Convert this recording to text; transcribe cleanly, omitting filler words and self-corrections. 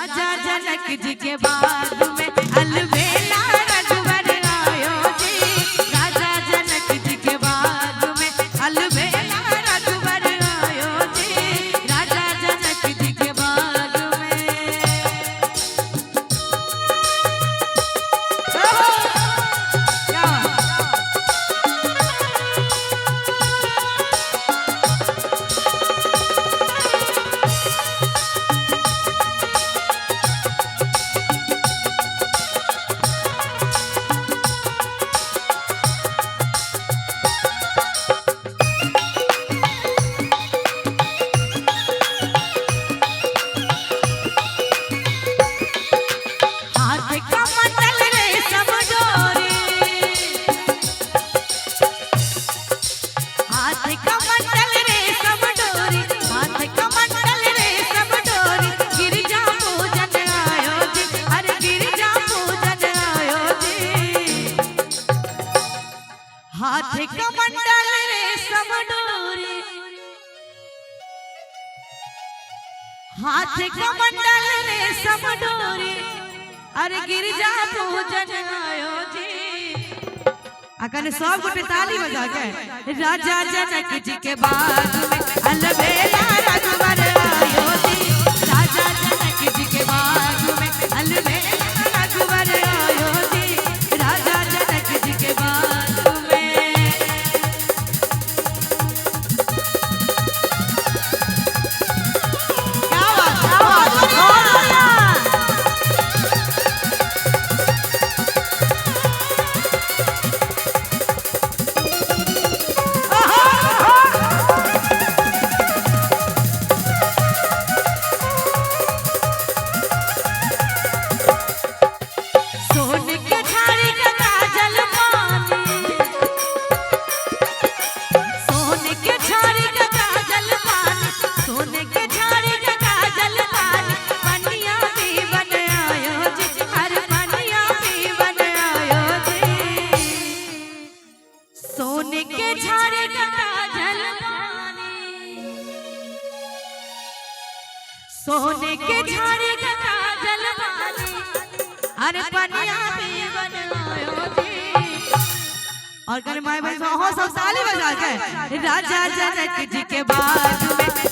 राजा जनक जी के बाग में अलबेला रघुवर आयो जी। राजा जनक जी के बाग में अलबेला रघुवर आयो जी। राजा जनक जी के बाग में हाथ कमंडल रे सब डोरी, हाथ कमंडल रे सब डोरी, अरे गिरजा पूजन आयो जी। अकने सब गोटे ताली बजा के राजा जनक जी के बाग में अलबेला रघुवर आयो जी। राजा जनक जी के बाग में अलबेला रघुवर आयो जी। राजा जनक जी के बाग सोने के झाड़ी का काजल पानी, सोने के झाड़ी का काजल पानी, अरे पनिया भी बनायो जी। और कर माय बहन हो सब ताली बजा के राजा जनक जी के बाग में